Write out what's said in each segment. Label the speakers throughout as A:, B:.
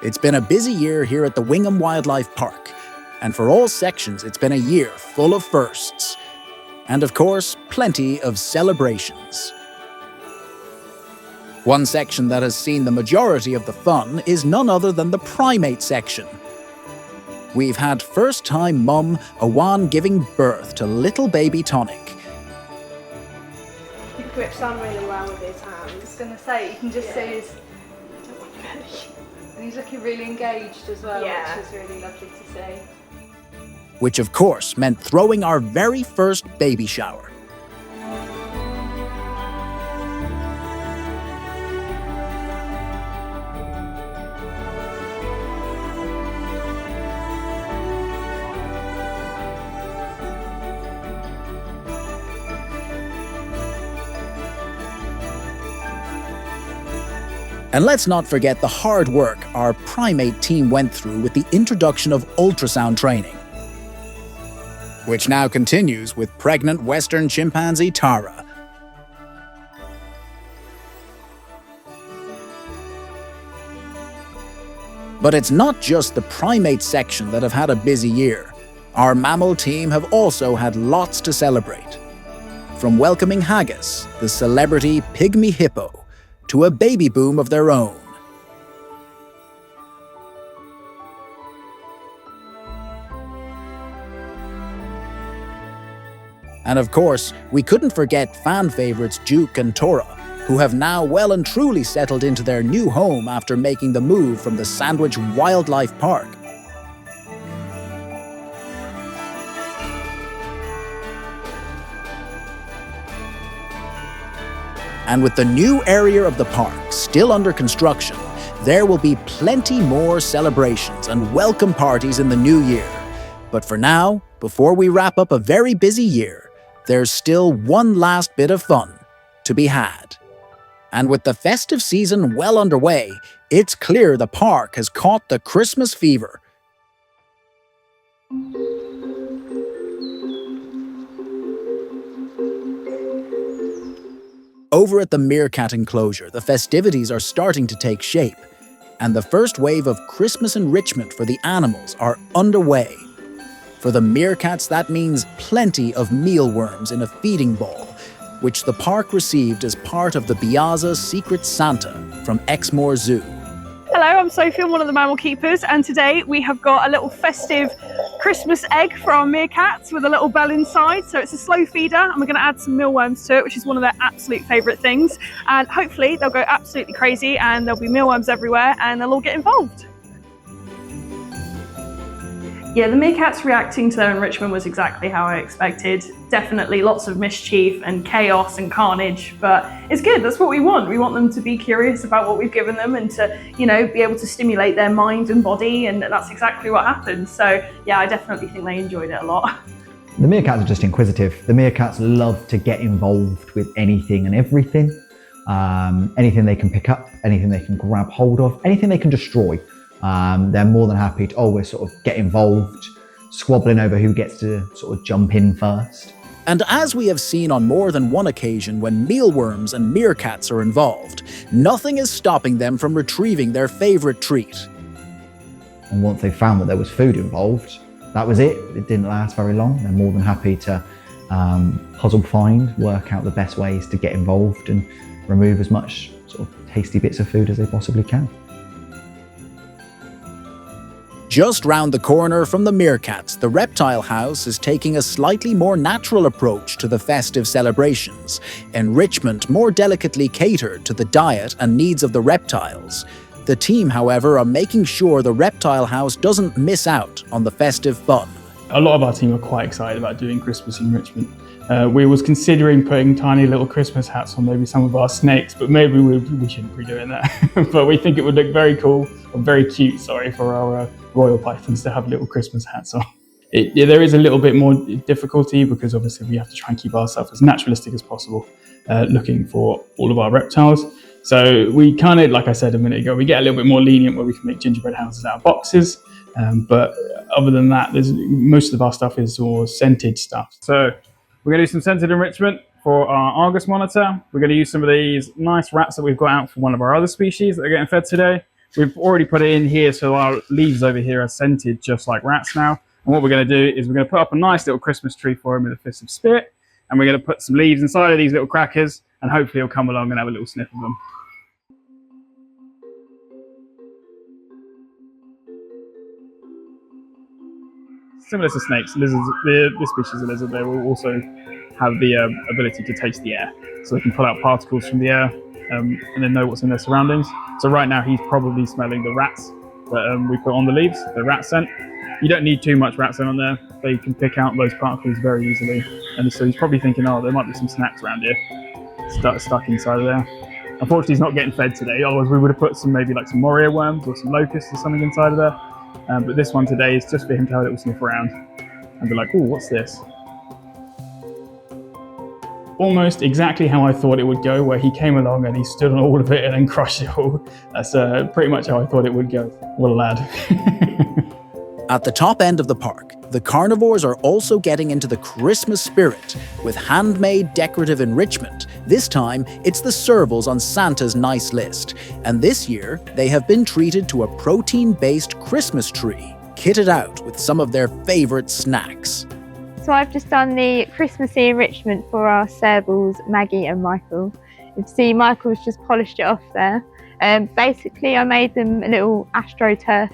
A: It's been a busy year here at the Wingham Wildlife Park, and for all sections it's been a year full of firsts. And of course, plenty of celebrations. One section that has seen the majority of the fun is none other than the Primate section. We've had first-time mum Awan giving birth to little baby Tonic.
B: He grips on really well with his hands.
C: I was going to say, you can just see his... And he's looking really engaged as well, which is really lovely to see.
A: Which of course meant throwing our very first baby shower. And let's not forget the hard work our Primate team went through with the introduction of ultrasound training, which now continues with pregnant Western chimpanzee Tara. But it's not just the Primate section that have had a busy year. Our mammal team have also had lots to celebrate. From welcoming Haggis, the celebrity pygmy hippo, to a baby boom of their own. And of course, we couldn't forget fan favourites Duke and Tora, who have now well and truly settled into their new home after making the move from the Sandwich Wildlife Park. And with the new area of the park still under construction, there will be plenty more celebrations and welcome parties in the new year. But for now, before we wrap up a very busy year, there's still one last bit of fun to be had. And with the festive season well underway, it's clear the park has caught the Christmas fever. Over at the meerkat enclosure, the festivities are starting to take shape, and the first wave of Christmas enrichment for the animals are underway. For the meerkats, that means plenty of mealworms in a feeding bowl, which the park received as part of the Piazza Secret Santa from Xplore Zoo.
C: Hello, I'm Sophie, I'm one of the mammal keepers, and today we have got a little festive Christmas egg for our meerkats with a little bell inside. So it's a slow feeder, and we're going to add some mealworms to it, which is one of their absolute favourite things. And hopefully they'll go absolutely crazy and there'll be mealworms everywhere and they'll all get involved. Yeah, the meerkats reacting to their enrichment was exactly how I expected. Definitely lots of mischief and chaos and carnage, but it's good, that's what we want. We want them to be curious about what we've given them and to, you know, be able to stimulate their mind and body, and that's exactly what happened. So yeah, I definitely think they enjoyed it a lot.
D: The meerkats are just inquisitive. The meerkats love to get involved with anything and everything. Anything they can pick up, anything they can grab hold of, anything they can destroy. They're more than happy to always sort of get involved, squabbling over who gets to sort of jump in first.
A: And as we have seen on more than one occasion when mealworms and meerkats are involved, nothing is stopping them from retrieving their favourite treat.
D: And once they found that there was food involved, that was it. It didn't last very long. They're more than happy to puzzle find, work out the best ways to get involved and remove as much sort of tasty bits of food as they possibly can.
A: Just round the corner from the meerkats, the reptile house is taking a slightly more natural approach to the festive celebrations, enrichment more delicately catered to the diet and needs of the reptiles. The team, however, are making sure the reptile house doesn't miss out on the festive fun.
E: A lot of our team are quite excited about doing Christmas enrichment. We was considering putting tiny little Christmas hats on maybe some of our snakes, but maybe we shouldn't be doing that. But we think it would look very cool, or very cute, sorry, for our royal pythons to have little Christmas hats on. There is a little bit more difficulty because obviously we have to try and keep ourselves as naturalistic as possible, looking for all of our reptiles. So we kind of, like I said a minute ago, we get a little bit more lenient where we can make gingerbread houses out of boxes. But other than that, most of our stuff is all scented stuff. So we're going to do some scented enrichment for our Argus monitor. We're going to use some of these nice rats that we've got out for one of our other species that are getting fed today. We've already put it in here, so our leaves over here are scented just like rats now. And what we're going to do is we're going to put up a nice little Christmas tree for him with a festive spirit, and we're going to put some leaves inside of these little crackers, and hopefully he'll come along and have a little sniff of them. Similar to snakes, lizards, this species of lizard, they will also have the ability to taste the air. So they can pull out particles from the air and then know what's in their surroundings. So right now he's probably smelling the rats that we put on the leaves, the rat scent. You don't need too much rat scent on there. They can pick out those particles very easily. And so he's probably thinking, oh, there might be some snacks around here stuck inside of there. Unfortunately, he's not getting fed today. Otherwise, we would have put some maybe like some moria worms or some locusts or something inside of there. But this one today is just for him to have a little sniff around and be like, oh, what's this? Almost exactly how I thought it would go, where he came along and he stood on all of it and then crushed it all. That's pretty much how I thought it would go. What a lad.
A: At the top end of the park, the carnivores are also getting into the Christmas spirit with handmade decorative enrichment. This time, it's the servals on Santa's nice list. And this year, they have been treated to a protein-based Christmas tree, kitted out with some of their favorite snacks.
F: So I've just done the Christmassy enrichment for our servals, Maggie and Michael. You can see Michael's just polished it off there. Basically, I made them a little AstroTurf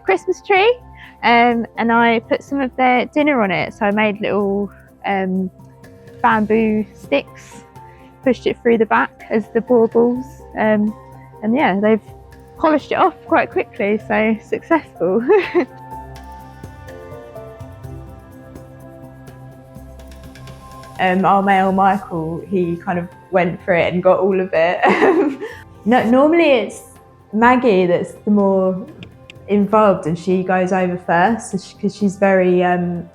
F: Christmas tree. And I put some of their dinner on it. So I made little bamboo sticks, pushed it through the back as the baubles. And yeah, they've polished it off quite quickly, so successful. Our male Michael, he kind of went for it and got all of it. No, normally it's Maggie that's the more involved, and she goes over first because she's very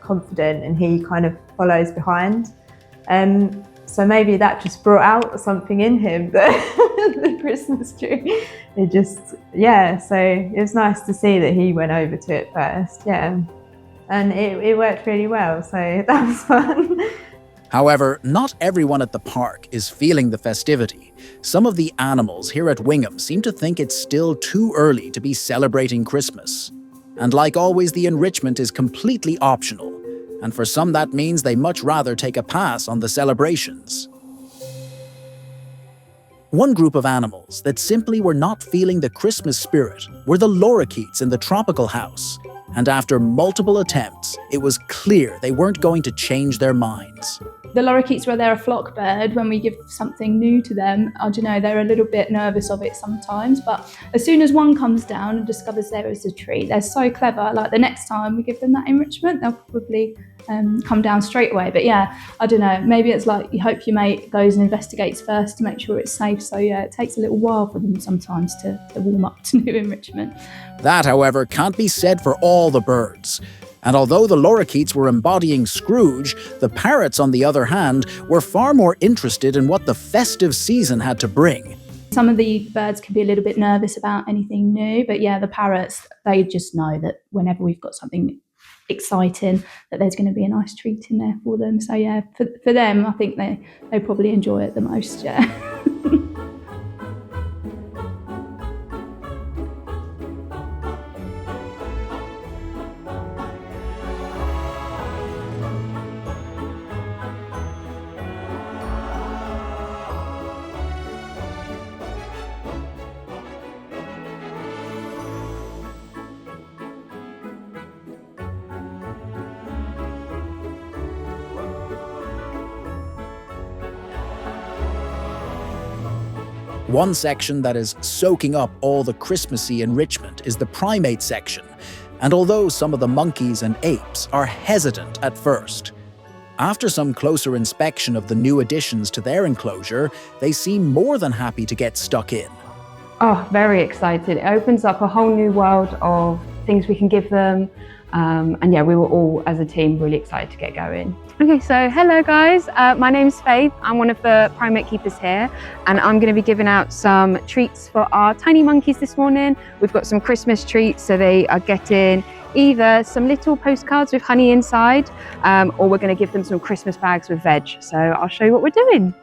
F: confident, and he kind of follows behind. So maybe that just brought out something in him, the Christmas tree. It just, yeah, so it was nice to see that he went over to it first, yeah. And it worked really well, so that was fun.
A: However, not everyone at the park is feeling the festivity. Some of the animals here at Wingham seem to think it's still too early to be celebrating Christmas. And like always, the enrichment is completely optional. And for some, that means they much rather take a pass on the celebrations. One group of animals that simply were not feeling the Christmas spirit were the lorikeets in the tropical house. And after multiple attempts, it was clear they weren't going to change their minds.
G: The lorikeets, where they're a flock bird, when we give something new to them, I don't know, they're a little bit nervous of it sometimes, but as soon as one comes down and discovers there is a treat, they're so clever. Like the next time we give them that enrichment, they'll probably come down straight away. But yeah, I don't know, maybe it's like you hope your mate goes and investigates first to make sure it's safe. So yeah, it takes a little while for them sometimes to warm up to new enrichment.
A: That, however, can't be said for all the birds. And although the lorikeets were embodying Scrooge, the parrots, on the other hand, were far more interested in what the festive season had to bring.
G: Some of the birds can be a little bit nervous about anything new, but yeah, the parrots, they just know that whenever we've got something exciting, that there's going to be a nice treat in there for them. So yeah, for them, I think they probably enjoy it the most, yeah.
A: One section that is soaking up all the Christmassy enrichment is the primate section, and although some of the monkeys and apes are hesitant at first, after some closer inspection of the new additions to their enclosure, they seem more than happy to get stuck in.
H: Oh, very excited. It opens up a whole new world of things we can give them. And yeah, we were all, as a team, really excited to get going. Okay, so hello guys, my name's Faith. I'm one of the primate keepers here, and I'm going to be giving out some treats for our tiny monkeys this morning. We've got some Christmas treats, so they are getting either some little postcards with honey inside, or we're going to give them some Christmas bags with veg. So I'll show you what we're doing.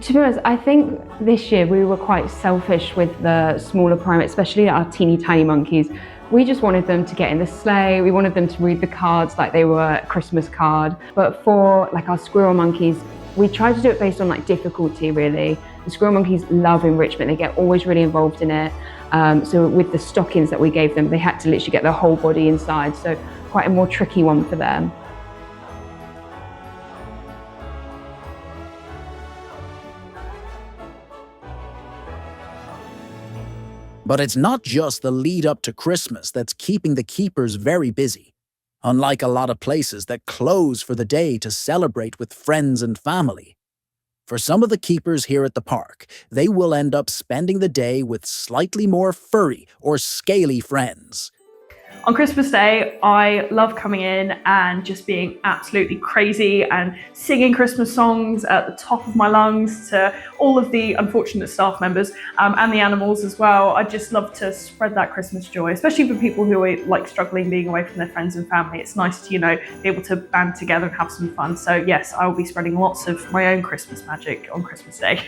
H: To be honest, I think this year we were quite selfish with the smaller primates, especially our teeny tiny monkeys. We just wanted them to get in the sleigh. We wanted them to read the cards like they were a Christmas card. But for like our squirrel monkeys, we tried to do it based on like difficulty really. The squirrel monkeys love enrichment. They get always really involved in it. So with the stockings that we gave them, they had to literally get their whole body inside. So quite a more tricky one for them.
A: But it's not just the lead up to Christmas that's keeping the keepers very busy. Unlike a lot of places that close for the day to celebrate with friends and family, for some of the keepers here at the park, they will end up spending the day with slightly more furry or scaly friends.
C: On Christmas Day, I love coming in and just being absolutely crazy and singing Christmas songs at the top of my lungs to all of the unfortunate staff members and the animals as well. I just love to spread that Christmas joy, especially for people who are like struggling being away from their friends and family. It's nice to, be able to band together and have some fun. So yes, I will be spreading lots of my own Christmas magic on Christmas Day.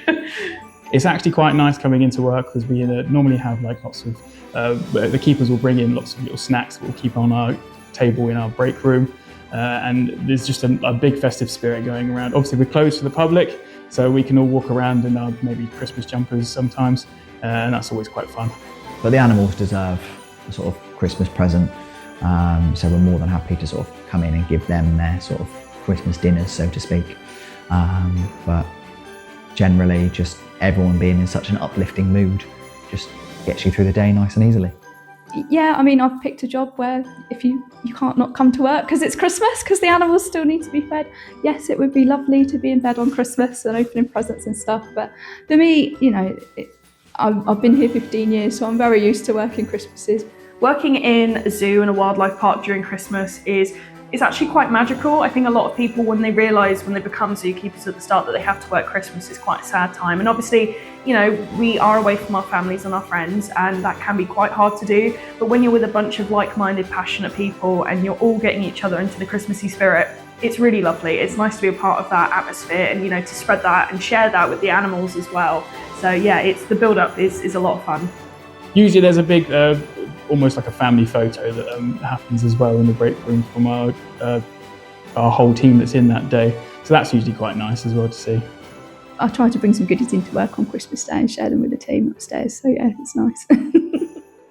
E: It's actually quite nice coming into work because we normally have like lots of, the keepers will bring in lots of little snacks that we'll keep on our table in our break room. And there's just a big festive spirit going around. Obviously we're closed to the public, so we can all walk around in our maybe Christmas jumpers sometimes, and that's always quite fun.
D: But the animals deserve a sort of Christmas present, so we're more than happy to sort of come in and give them their sort of Christmas dinners, so to speak. But generally, just everyone being in such an uplifting mood just gets you through the day nice and easily.
G: Yeah, I mean, I've picked a job where if you can't not come to work because it's Christmas, because the animals still need to be fed. Yes, it would be lovely to be in bed on Christmas and opening presents and stuff, but for me, I've been here 15 years, so I'm very used to working Christmases.
C: Working in a zoo and a wildlife park during Christmas is actually quite magical. I think a lot of people, when they realise when they become zookeepers at the start that they have to work Christmas, is quite a sad time. And obviously, we are away from our families and our friends, and that can be quite hard to do. But when you're with a bunch of like-minded, passionate people and you're all getting each other into the Christmassy spirit, it's really lovely. It's nice to be a part of that atmosphere and, to spread that and share that with the animals as well. So yeah, the build-up is a lot of fun.
E: Usually there's a big, almost like a family photo that happens as well in the break room from our whole team that's in that day. So that's usually quite nice as well to see.
G: I try to bring some goodies into work on Christmas Day and share them with the team upstairs. So yeah, it's nice.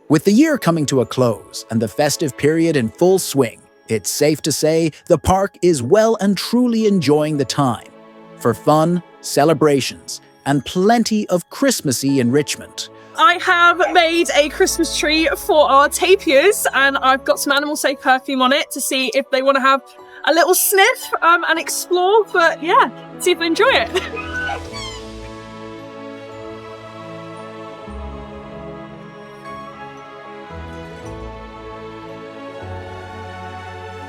A: With the year coming to a close and the festive period in full swing, it's safe to say the park is well and truly enjoying the time for fun, celebrations, and plenty of Christmassy enrichment.
I: I have made a Christmas tree for our tapirs, and I've got some animal safe perfume on it to see if they want to have a little sniff and explore, but yeah, see if they enjoy it.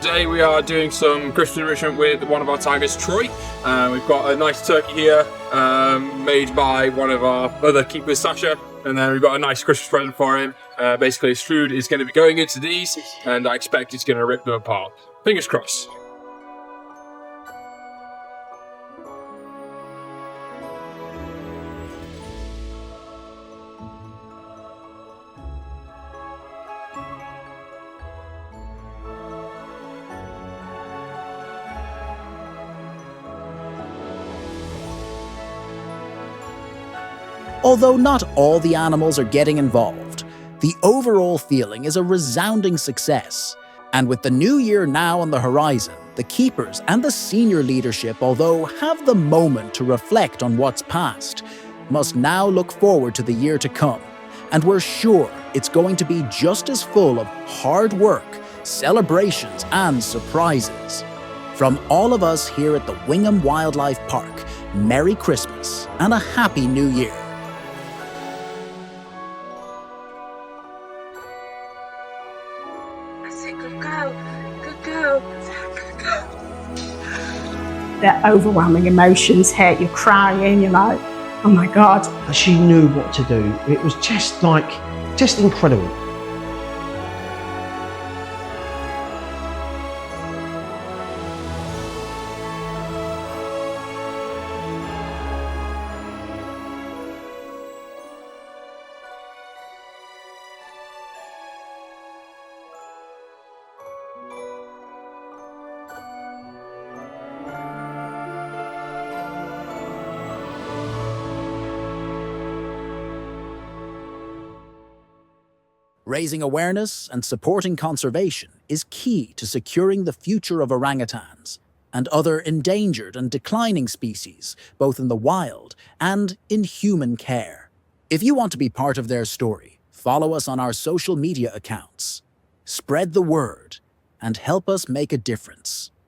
J: Today we are doing some Christmas enrichment with one of our tigers, Troy. We've got a nice turkey here made by one of our other keepers, Sasha, and then we've got a nice Christmas present for him. Basically his food is going to be going into these, and I expect it's going to rip them apart. Fingers crossed.
A: Although not all the animals are getting involved, the overall feeling is a resounding success. And with the new year now on the horizon, the keepers and the senior leadership, although have the moment to reflect on what's past, must now look forward to the year to come. And we're sure it's going to be just as full of hard work, celebrations, and surprises. From all of us here at the Wingham Wildlife Park, Merry Christmas and a Happy New Year.
B: The overwhelming emotions hit, you're crying, you're like, oh my God.
K: She knew what to do. It was just incredible.
A: Raising awareness and supporting conservation is key to securing the future of orangutans and other endangered and declining species, both in the wild and in human care. If you want to be part of their story, follow us on our social media accounts. Spread the word and help us make a difference.